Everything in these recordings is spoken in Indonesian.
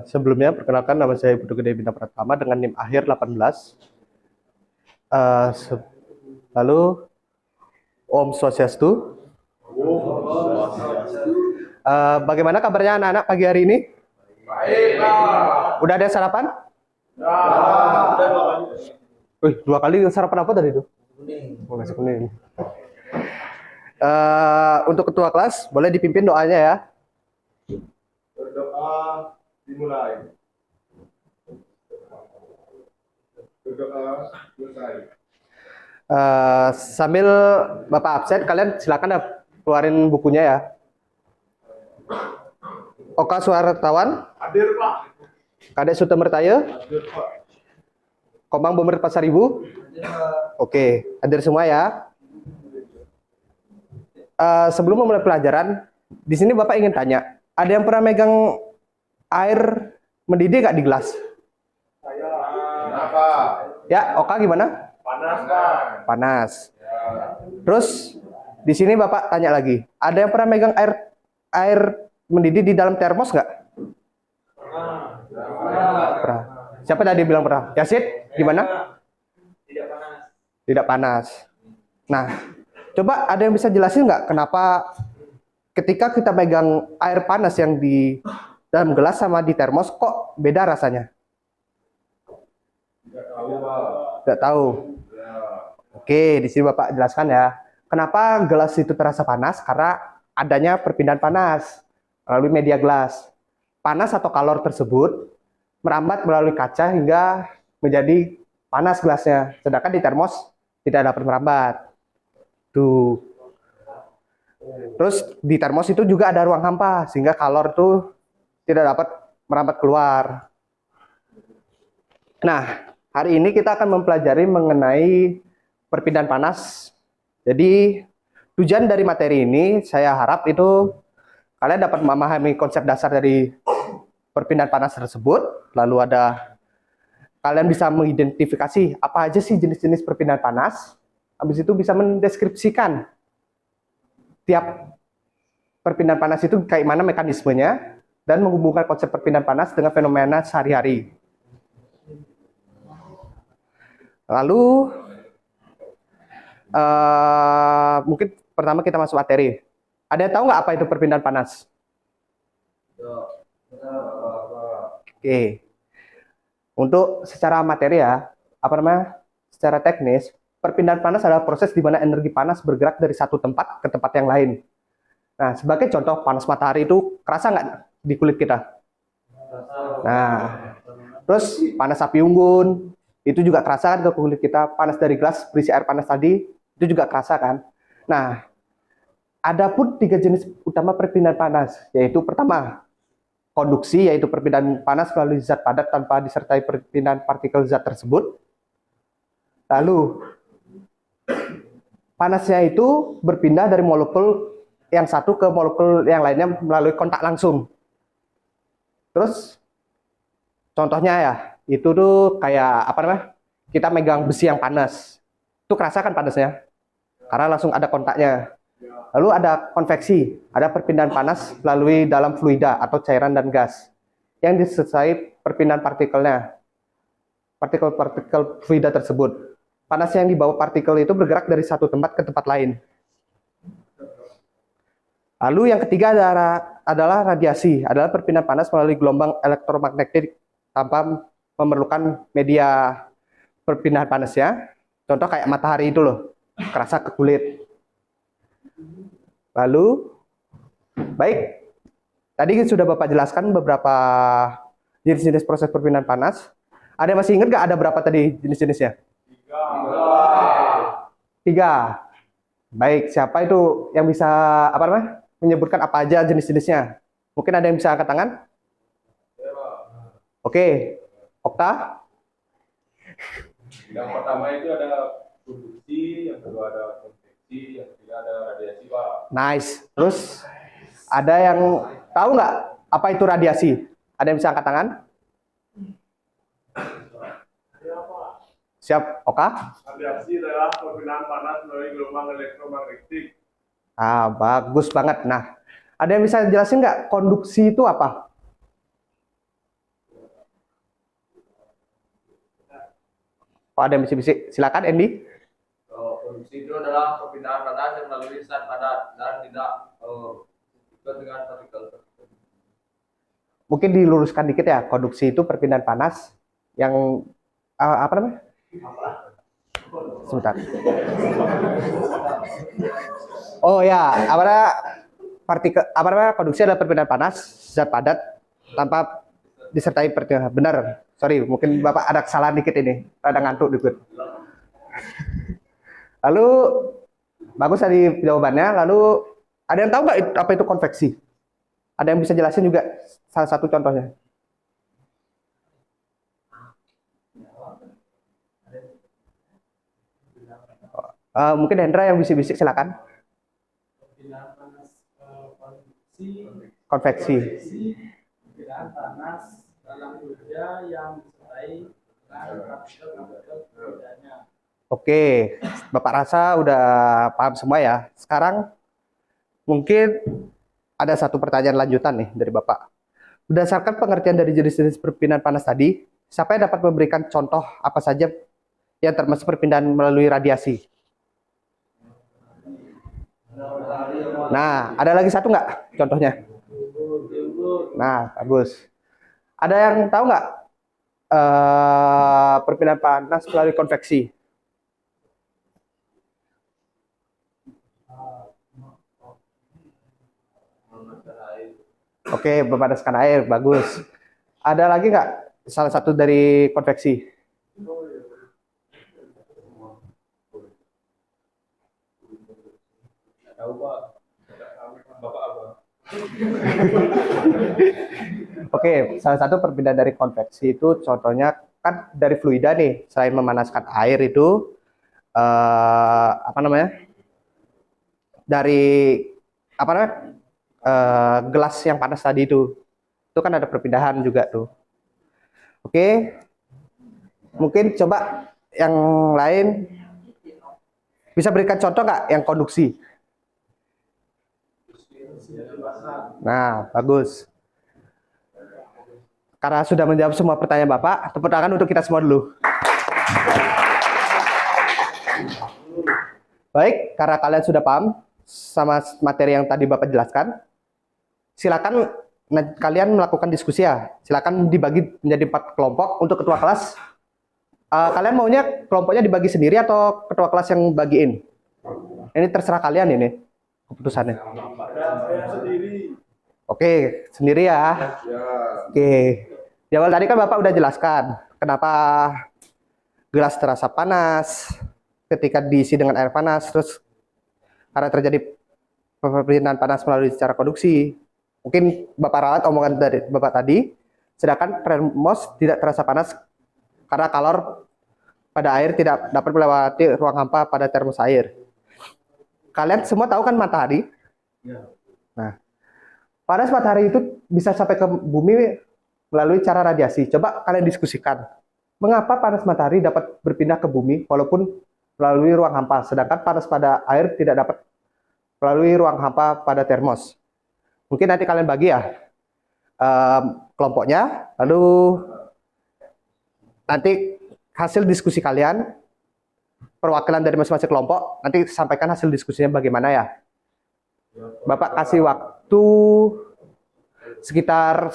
Sebelumnya perkenalkan nama saya Budi Gede Bintang Pratama dengan NIM akhir 18. Eh, se- Lalu Om Swastiastu. Bagaimana kabarnya anak-anak pagi hari ini? Baik, Pak. Udah ada sarapan? Wih, 2 kali sarapan apa tadi itu? Oh, nasi kuning. Untuk ketua kelas, boleh dipimpin doanya ya. Berdoa dimulai. Berdoa selesai. Sambil Bapak absen, kalian silakan keluarin bukunya ya. Oka Suartawan, Hadir, Pak. Kadek Sutemertaya, Hadir, Pak. Komang Bemer Pasaribu. Oke, hadir semua ya. Sebelum memulai pelajaran, di sini Bapak ingin tanya, ada yang pernah megang air mendidih nggak di gelas? Saya. Kenapa? Ya, Oka gimana? Panas, Pak. Panas. Terus di sini Bapak tanya lagi, ada yang pernah megang air mendidih di dalam termos nggak? Pernah. Siapa tadi bilang pernah? Yasid, gimana? Tidak panas. Tidak panas. Nah, coba ada yang bisa jelasin nggak kenapa ketika kita megang air panas yang di dalam gelas sama di termos kok beda rasanya? Tidak tahu, Pak. Tidak tahu. Ya. Oke, di sini Bapak jelaskan ya. Kenapa gelas itu terasa panas? Karena adanya perpindahan panas melalui media gelas. Panas atau kalor tersebut merambat melalui kaca hingga menjadi panas gelasnya. Sedangkan di termos tidak dapat merambat. Tuh. Terus di termos itu juga ada ruang hampa sehingga kalor itu tidak dapat merambat keluar. Nah, hari ini kita akan mempelajari mengenai perpindahan panas. Jadi, tujuan dari materi ini saya harap itu kalian dapat memahami konsep dasar dari perpindahan panas tersebut. Lalu kalian bisa mengidentifikasi apa aja sih jenis-jenis perpindahan panas. Habis itu bisa mendeskripsikan tiap perpindahan panas itu kayak mana mekanismenya dan menghubungkan konsep perpindahan panas dengan fenomena sehari-hari. Lalu mungkin pertama kita masuk materi. Ada yang tahu nggak apa itu perpindahan panas? Oke. Untuk secara materi ya, secara teknis, perpindahan panas adalah proses di mana energi panas bergerak dari satu tempat ke tempat yang lain. Nah, sebagai contoh, panas matahari itu kerasa nggak di kulit kita? Nah, terus panas api unggun, itu juga kerasa kan ke kulit kita. Panas dari gelas berisi air panas tadi, itu juga kerasa kan? Nah, ada pun 3 jenis utama perpindahan panas, yaitu pertama, konduksi, yaitu perpindahan panas melalui zat padat tanpa disertai perpindahan partikel zat tersebut. Lalu, panasnya itu berpindah dari molekul yang satu ke molekul yang lainnya melalui kontak langsung. Terus, contohnya ya, itu tuh kayak kita megang besi yang panas. Itu kerasa kan panasnya? Karena langsung ada kontaknya. Lalu ada konveksi, ada perpindahan panas melalui dalam fluida atau cairan dan gas yang disertai perpindahan partikelnya. Partikel-partikel fluida tersebut. Panas yang dibawa partikel itu bergerak dari satu tempat ke tempat lain. Lalu yang ketiga adalah radiasi, adalah perpindahan panas melalui gelombang elektromagnetik tanpa memerlukan media perpindahan panasnya. Contoh kayak matahari itu loh, kerasa ke kulit. Lalu, baik, tadi sudah Bapak jelaskan beberapa jenis-jenis proses perpindahan panas. Ada yang masih ingat nggak ada berapa tadi jenis-jenisnya? 3. Baik, siapa itu yang bisa menyebutkan apa aja jenis-jenisnya? Mungkin ada yang bisa angkat tangan? Oke, Okta? Yang pertama itu ada konduksi, yang kedua ada konveksi, yang ketiga ada radiasi, Pak. Nice. Terus ada yang tahu nggak apa itu radiasi? Ada yang bisa angkat tangan? Siap, Oka? Radiasi adalah perpindahan panas melalui gelombang elektromagnetik. Ah, bagus banget. Nah, ada yang bisa jelasin nggak konduksi itu apa? Kalau ada yang bisik-bisik, silakan Andy. Konduksi itu adalah perpindahan panas yang melalui zat padat dan tidak ikut dengan partikel tersebut. Mungkin diluruskan dikit ya, konduksi itu perpindahan panas yang apa namanya? Sebentar. Oh ya, apa namanya? Partikel apa namanya? Konduksi adalah perpindahan panas zat padat tanpa disertai perpindahan. Benar. Sorry, mungkin Bapak ada kesalahan dikit ini. Ada ngantuk dikit. Lalu bagus tadi jawabannya. Lalu ada yang tahu nggak apa itu konveksi? Ada yang bisa jelasin juga salah satu contohnya? Mungkin Hendra yang bisik-bisik silakan. Perpindahan panas konveksi, Konveksi. perpindahan panas dalam media yang disertai dengan partikel-partikel perbedaannya. Oke, Bapak rasa udah paham semua ya. Sekarang mungkin ada satu pertanyaan lanjutan nih dari Bapak. Berdasarkan pengertian dari jenis-jenis perpindahan panas tadi, siapa yang dapat memberikan contoh apa saja yang termasuk perpindahan melalui radiasi? Nah, ada lagi satu nggak contohnya? Nah, bagus. Ada yang tahu nggak perpindahan panas melalui konveksi? Oke, memanaskan air, bagus. Ada lagi nggak salah satu dari konveksi? Tahu Pak, Bapak apa? Oke, salah satu perpindahan dari konveksi itu contohnya kan dari fluida nih. Selain memanaskan air itu apa namanya? Dari apa namanya? Gelas yang panas tadi itu kan ada perpindahan juga tuh. Oke, mungkin coba yang lain bisa berikan contoh nggak yang konduksi? Nah, bagus. Karena sudah menjawab semua pertanyaan Bapak, tepuk tangan untuk kita semua dulu. Baik, karena kalian sudah paham sama materi yang tadi Bapak jelaskan, silakan kalian melakukan diskusi ya. Silakan dibagi menjadi 4 kelompok untuk ketua kelas. Kalian maunya kelompoknya dibagi sendiri atau ketua kelas yang bagiin? Ini terserah kalian ini keputusannya. Oke, sendiri ya. Oke. Di awal tadi kan Bapak udah jelaskan kenapa gelas terasa panas ketika diisi dengan air panas, terus karena terjadi perpindahan panas melalui cara konduksi. Mungkin Bapak ralat omongan dari Bapak tadi, sedangkan termos tidak terasa panas karena kalor pada air tidak dapat melewati ruang hampa pada termos air. Kalian semua tahu kan matahari? Nah, panas matahari itu bisa sampai ke bumi melalui cara radiasi. Coba kalian diskusikan. Mengapa panas matahari dapat berpindah ke bumi walaupun melalui ruang hampa, sedangkan panas pada air tidak dapat melalui ruang hampa pada termos? Mungkin nanti kalian bagi ya kelompoknya, lalu nanti hasil diskusi kalian, perwakilan dari masing-masing kelompok, nanti sampaikan hasil diskusinya bagaimana ya. Bapak kasih waktu sekitar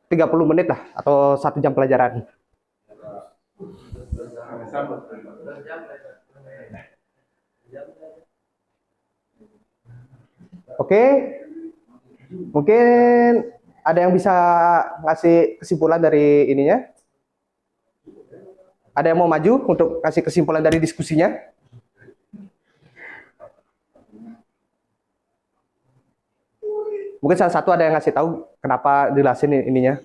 30 menit lah, atau 1 jam pelajaran. Oke, mungkin ada yang bisa ngasih kesimpulan dari ininya? Ada yang mau maju untuk kasih kesimpulan dari diskusinya? Mungkin salah satu ada yang ngasih tahu kenapa jelasin ininya.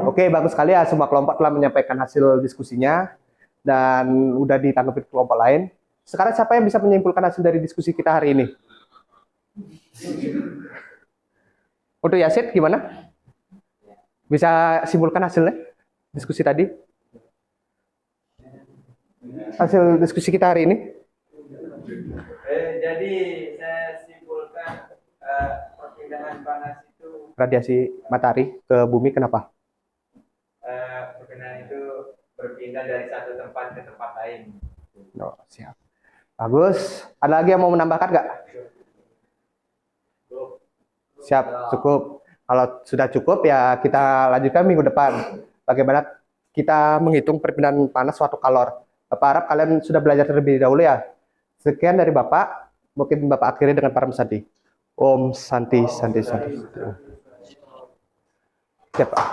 Oke, bagus sekali ya, semua kelompok telah menyampaikan hasil diskusinya dan udah ditanggapi kelompok lain. Sekarang siapa yang bisa menyimpulkan hasil dari diskusi kita hari ini? Untuk Yasid gimana? Bisa simpulkan hasilnya diskusi tadi? Hasil diskusi kita hari ini? Jadi saya simpulkan perpindahan panas itu radiasi matahari ke bumi, kenapa? Perpindahan itu berpindah dari satu tempat ke tempat lain. Oh, siap. Bagus. Ada lagi yang mau menambahkan nggak? Siap, cukup. Kalau sudah cukup ya kita lanjutkan minggu depan. Bagaimana kita menghitung perpindahan panas suatu kalor. Bapak harap kalian sudah belajar terlebih dahulu ya. Sekian dari Bapak. Mungkin Bapak akhiri dengan para santi. Om Santi, Santi, Santi. Siap, Pak.